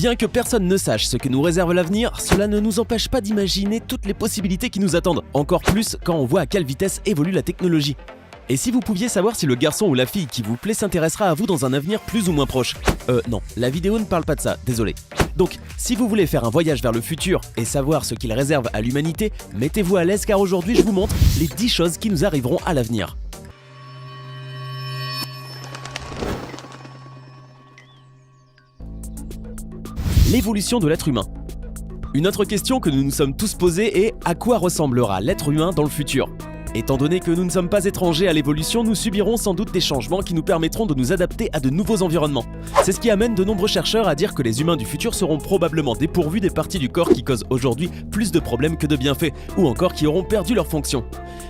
Bien que personne ne sache ce que nous réserve l'avenir, cela ne nous empêche pas d'imaginer toutes les possibilités qui nous attendent, encore plus quand on voit à quelle vitesse évolue la technologie. Et si vous pouviez savoir si le garçon ou la fille qui vous plaît s'intéressera à vous dans un avenir plus ou moins proche? Non, la vidéo ne parle pas de ça, désolé. Donc, si vous voulez faire un voyage vers le futur et savoir ce qu'il réserve à l'humanité, mettez-vous à l'aise car aujourd'hui je vous montre les 10 choses qui nous arriveront à l'avenir. L'évolution de l'être humain. Une autre question que nous nous sommes tous posée est: à quoi ressemblera l'être humain dans le futur? Étant donné que nous ne sommes pas étrangers à l'évolution, nous subirons sans doute des changements qui nous permettront de nous adapter à de nouveaux environnements. C'est ce qui amène de nombreux chercheurs à dire que les humains du futur seront probablement dépourvus des parties du corps qui causent aujourd'hui plus de problèmes que de bienfaits, ou encore qui auront perdu leur fonction.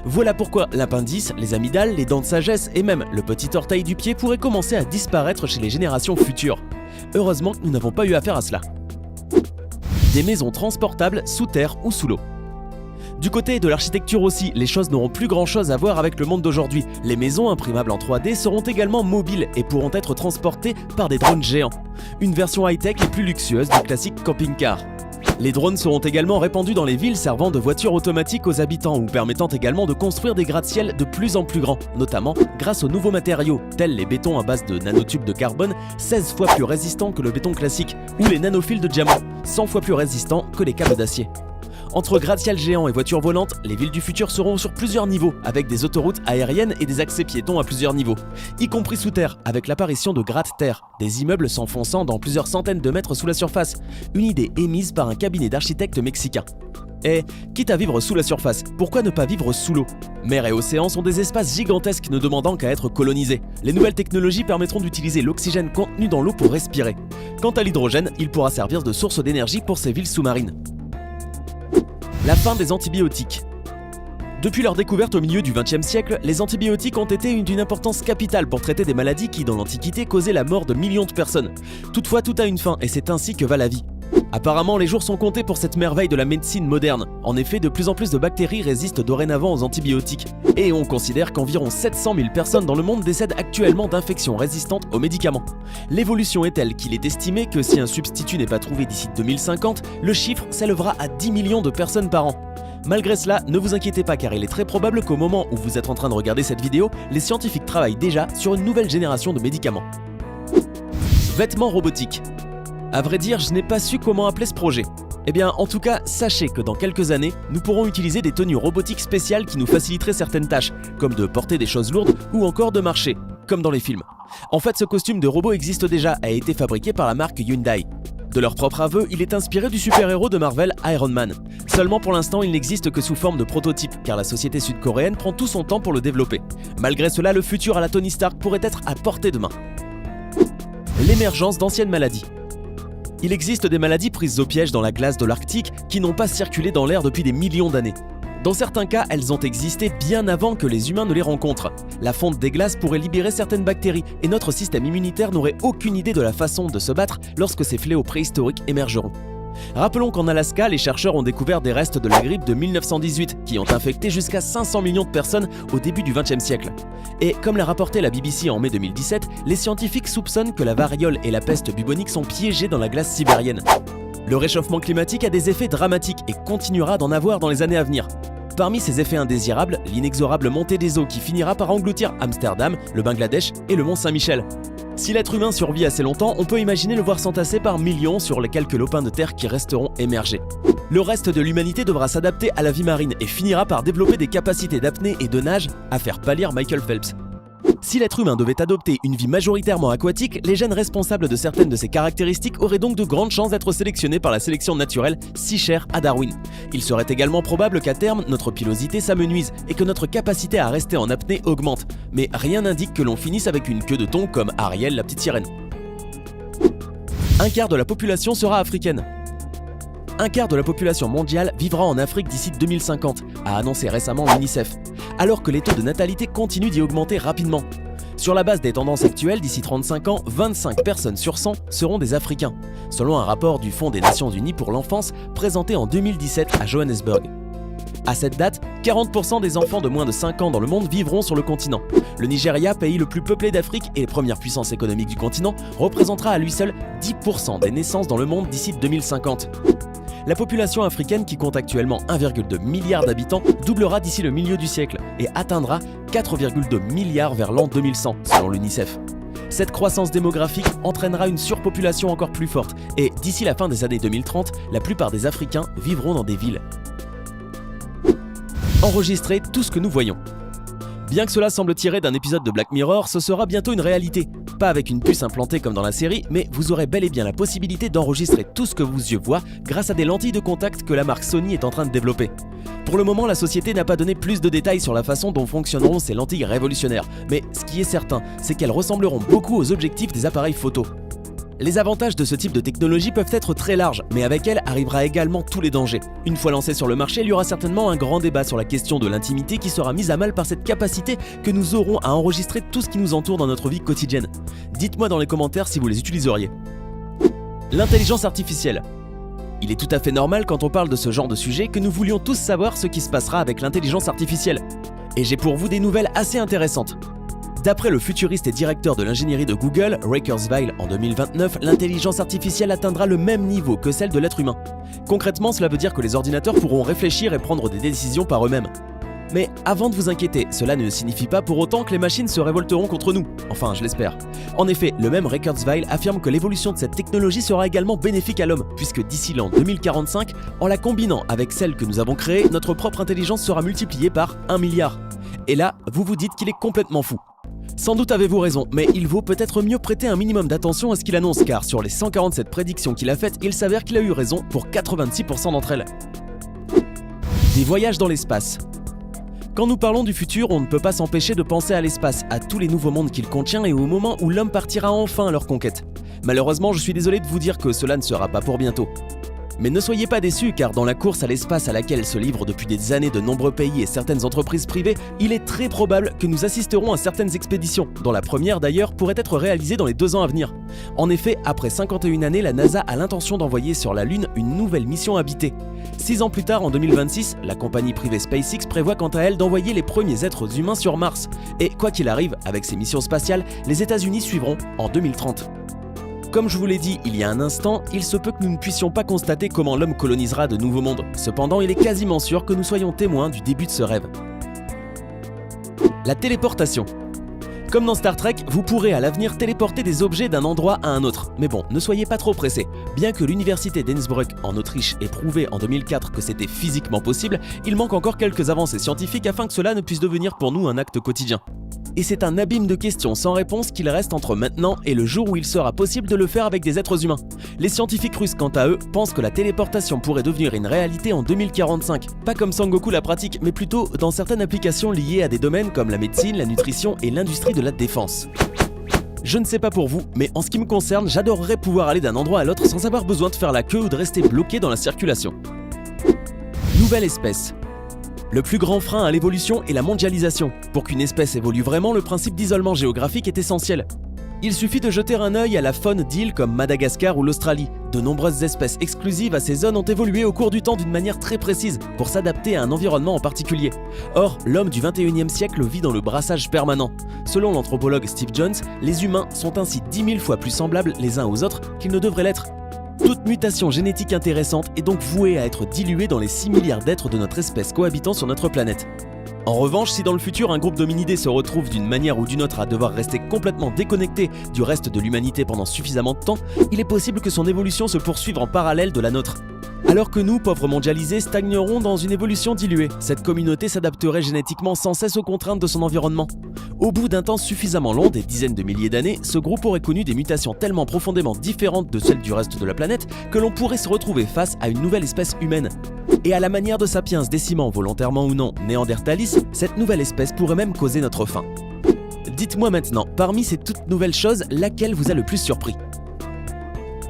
Voilà pourquoi l'appendice, les amygdales, les dents de sagesse et même le petit orteil du pied pourraient commencer à disparaître chez les générations futures. Heureusement que nous n'avons pas eu affaire à cela. Des maisons transportables sous terre ou sous l'eau. Du côté de l'architecture aussi, les choses n'auront plus grand chose à voir avec le monde d'aujourd'hui. Les maisons imprimables en 3D seront également mobiles et pourront être transportées par des drones géants. Une version high-tech et plus luxueuse du classique camping-car. Les drones seront également répandus dans les villes servant de voitures automatiques aux habitants ou permettant également de construire des gratte-ciel de plus en plus grands, notamment grâce aux nouveaux matériaux tels les bétons à base de nanotubes de carbone 16 fois plus résistants que le béton classique ou les nanofils de diamant 100 fois plus résistants que les câbles d'acier. Entre gratte-ciel géants et voitures volantes, les villes du futur seront sur plusieurs niveaux, avec des autoroutes aériennes et des accès piétons à plusieurs niveaux, y compris sous terre, avec l'apparition de gratte-terre, des immeubles s'enfonçant dans plusieurs centaines de mètres sous la surface, une idée émise par un cabinet d'architectes mexicains. Et, quitte à vivre sous la surface, pourquoi ne pas vivre sous l'eau? Mer et océans sont des espaces gigantesques ne demandant qu'à être colonisés. Les nouvelles technologies permettront d'utiliser l'oxygène contenu dans l'eau pour respirer. Quant à l'hydrogène, il pourra servir de source d'énergie pour ces villes sous-marines. La fin des antibiotiques. Depuis leur découverte au milieu du XXe siècle, les antibiotiques ont été d'une importance capitale pour traiter des maladies qui, dans l'Antiquité, causaient la mort de millions de personnes. Toutefois, tout a une fin et c'est ainsi que va la vie. Apparemment, les jours sont comptés pour cette merveille de la médecine moderne. En effet, de plus en plus de bactéries résistent dorénavant aux antibiotiques. Et on considère qu'environ 700 000 personnes dans le monde décèdent actuellement d'infections résistantes aux médicaments. L'évolution est telle qu'il est estimé que si un substitut n'est pas trouvé d'ici 2050, le chiffre s'élèvera à 10 millions de personnes par an. Malgré cela, ne vous inquiétez pas car il est très probable qu'au moment où vous êtes en train de regarder cette vidéo, les scientifiques travaillent déjà sur une nouvelle génération de médicaments. Vêtements robotiques. À vrai dire, je n'ai pas su comment appeler ce projet. Eh bien, en tout cas, sachez que dans quelques années, nous pourrons utiliser des tenues robotiques spéciales qui nous faciliteraient certaines tâches, comme de porter des choses lourdes ou encore de marcher, comme dans les films. En fait, ce costume de robot existe déjà et a été fabriqué par la marque Hyundai. De leur propre aveu, il est inspiré du super-héros de Marvel, Iron Man. Seulement pour l'instant, il n'existe que sous forme de prototype, car la société sud-coréenne prend tout son temps pour le développer. Malgré cela, le futur à la Tony Stark pourrait être à portée de main. L'émergence d'anciennes maladies. Il existe des maladies prises au piège dans la glace de l'Arctique qui n'ont pas circulé dans l'air depuis des millions d'années. Dans certains cas, elles ont existé bien avant que les humains ne les rencontrent. La fonte des glaces pourrait libérer certaines bactéries et notre système immunitaire n'aurait aucune idée de la façon de se battre lorsque ces fléaux préhistoriques émergeront. Rappelons qu'en Alaska, les chercheurs ont découvert des restes de la grippe de 1918 qui ont infecté jusqu'à 500 millions de personnes au début du XXe siècle. Et comme l'a rapporté la BBC en mai 2017, les scientifiques soupçonnent que la variole et la peste bubonique sont piégées dans la glace sibérienne. Le réchauffement climatique a des effets dramatiques et continuera d'en avoir dans les années à venir. Parmi ces effets indésirables, l'inexorable montée des eaux qui finira par engloutir Amsterdam, le Bangladesh et le Mont Saint-Michel. Si l'être humain survit assez longtemps, on peut imaginer le voir s'entasser par millions sur les quelques lopins de terre qui resteront émergés. Le reste de l'humanité devra s'adapter à la vie marine et finira par développer des capacités d'apnée et de nage à faire pâlir Michael Phelps. Si l'être humain devait adopter une vie majoritairement aquatique, les gènes responsables de certaines de ces caractéristiques auraient donc de grandes chances d'être sélectionnés par la sélection naturelle si chère à Darwin. Il serait également probable qu'à terme, notre pilosité s'amenuise et que notre capacité à rester en apnée augmente. Mais rien n'indique que l'on finisse avec une queue de thon comme Ariel la petite sirène. Un quart de la population sera africaine. Un quart de la population mondiale vivra en Afrique d'ici 2050, a annoncé récemment l'UNICEF, alors que les taux de natalité continuent d'y augmenter rapidement. Sur la base des tendances actuelles, d'ici 35 ans, 25 personnes sur 100 seront des Africains, selon un rapport du Fonds des Nations Unies pour l'enfance présenté en 2017 à Johannesburg. À cette date, 40% des enfants de moins de 5 ans dans le monde vivront sur le continent. Le Nigeria, pays le plus peuplé d'Afrique et première puissance économique du continent, représentera à lui seul 10% des naissances dans le monde d'ici 2050. La population africaine, qui compte actuellement 1,2 milliard d'habitants, doublera d'ici le milieu du siècle et atteindra 4,2 milliards vers l'an 2100, selon l'UNICEF. Cette croissance démographique entraînera une surpopulation encore plus forte et d'ici la fin des années 2030, la plupart des Africains vivront dans des villes. Enregistrer tout ce que nous voyons. Bien que cela semble tiré d'un épisode de Black Mirror, ce sera bientôt une réalité. Pas avec une puce implantée comme dans la série, mais vous aurez bel et bien la possibilité d'enregistrer tout ce que vos yeux voient grâce à des lentilles de contact que la marque Sony est en train de développer. Pour le moment, la société n'a pas donné plus de détails sur la façon dont fonctionneront ces lentilles révolutionnaires, mais ce qui est certain, c'est qu'elles ressembleront beaucoup aux objectifs des appareils photo. Les avantages de ce type de technologie peuvent être très larges, mais avec elle arrivera également tous les dangers. Une fois lancée sur le marché, il y aura certainement un grand débat sur la question de l'intimité qui sera mise à mal par cette capacité que nous aurons à enregistrer tout ce qui nous entoure dans notre vie quotidienne. Dites-moi dans les commentaires si vous les utiliseriez. L'intelligence artificielle. Il est tout à fait normal quand on parle de ce genre de sujet que nous voulions tous savoir ce qui se passera avec l'intelligence artificielle. Et j'ai pour vous des nouvelles assez intéressantes. D'après le futuriste et directeur de l'ingénierie de Google, Ray Kurzweil, en 2029, l'intelligence artificielle atteindra le même niveau que celle de l'être humain. Concrètement, cela veut dire que les ordinateurs pourront réfléchir et prendre des décisions par eux-mêmes. Mais avant de vous inquiéter, cela ne signifie pas pour autant que les machines se révolteront contre nous. Enfin, je l'espère. En effet, le même Ray Kurzweil affirme que l'évolution de cette technologie sera également bénéfique à l'homme, puisque d'ici l'an 2045, en la combinant avec celle que nous avons créée, notre propre intelligence sera multipliée par 1 milliard. Et là, vous vous dites qu'il est complètement fou. Sans doute avez-vous raison, mais il vaut peut-être mieux prêter un minimum d'attention à ce qu'il annonce, car sur les 147 prédictions qu'il a faites, il s'avère qu'il a eu raison pour 86% d'entre elles. Des voyages dans l'espace. Quand nous parlons du futur, on ne peut pas s'empêcher de penser à l'espace, à tous les nouveaux mondes qu'il contient et au moment où l'homme partira enfin à leur conquête. Malheureusement, je suis désolé de vous dire que cela ne sera pas pour bientôt. Mais ne soyez pas déçus, car dans la course à l'espace à laquelle se livrent depuis des années de nombreux pays et certaines entreprises privées, il est très probable que nous assisterons à certaines expéditions, dont la première d'ailleurs pourrait être réalisée dans les 2 ans à venir. En effet, après 51 années, la NASA a l'intention d'envoyer sur la Lune une nouvelle mission habitée. 6 ans plus tard, en 2026, la compagnie privée SpaceX prévoit quant à elle d'envoyer les premiers êtres humains sur Mars. Et quoi qu'il arrive, avec ces missions spatiales, les États-Unis suivront en 2030. Comme je vous l'ai dit il y a un instant, il se peut que nous ne puissions pas constater comment l'homme colonisera de nouveaux mondes. Cependant, il est quasiment sûr que nous soyons témoins du début de ce rêve. La téléportation. Comme dans Star Trek, vous pourrez à l'avenir téléporter des objets d'un endroit à un autre. Mais bon, ne soyez pas trop pressés. Bien que l'université d'Innsbruck en Autriche ait prouvé en 2004 que c'était physiquement possible, il manque encore quelques avancées scientifiques afin que cela ne puisse devenir pour nous un acte quotidien. Et c'est un abîme de questions sans réponse qu'il reste entre maintenant et le jour où il sera possible de le faire avec des êtres humains. Les scientifiques russes, quant à eux, pensent que la téléportation pourrait devenir une réalité en 2045. Pas comme Sangoku la pratique, mais plutôt dans certaines applications liées à des domaines comme la médecine, la nutrition et l'industrie de la défense. Je ne sais pas pour vous, mais en ce qui me concerne, j'adorerais pouvoir aller d'un endroit à l'autre sans avoir besoin de faire la queue ou de rester bloqué dans la circulation. Nouvelle espèce. Le plus grand frein à l'évolution est la mondialisation. Pour qu'une espèce évolue vraiment, le principe d'isolement géographique est essentiel. Il suffit de jeter un œil à la faune d'îles comme Madagascar ou l'Australie. De nombreuses espèces exclusives à ces zones ont évolué au cours du temps d'une manière très précise pour s'adapter à un environnement en particulier. Or, l'homme du 21e siècle vit dans le brassage permanent. Selon l'anthropologue Steve Jones, les humains sont ainsi 10 000 fois plus semblables les uns aux autres qu'ils ne devraient l'être. Toute mutation génétique intéressante est donc vouée à être diluée dans les 6 milliards d'êtres de notre espèce cohabitant sur notre planète. En revanche, si dans le futur un groupe d'hominidés se retrouve d'une manière ou d'une autre à devoir rester complètement déconnecté du reste de l'humanité pendant suffisamment de temps, il est possible que son évolution se poursuive en parallèle de la nôtre. Alors que nous, pauvres mondialisés, stagnerons dans une évolution diluée, cette communauté s'adapterait génétiquement sans cesse aux contraintes de son environnement. Au bout d'un temps suffisamment long, des dizaines de milliers d'années, ce groupe aurait connu des mutations tellement profondément différentes de celles du reste de la planète que l'on pourrait se retrouver face à une nouvelle espèce humaine. Et à la manière de Sapiens décimant volontairement ou non Néandertalis, cette nouvelle espèce pourrait même causer notre fin. Dites-moi maintenant, parmi ces toutes nouvelles choses, laquelle vous a le plus surpris ?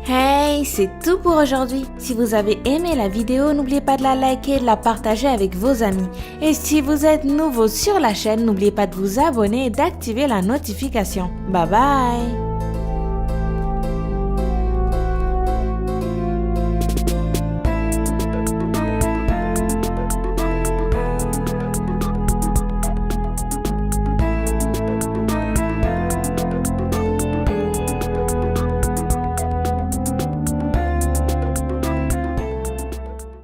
Hey, c'est tout pour aujourd'hui. Si vous avez aimé la vidéo, n'oubliez pas de la liker et de la partager avec vos amis. Et si vous êtes nouveau sur la chaîne, n'oubliez pas de vous abonner et d'activer la notification. Bye bye!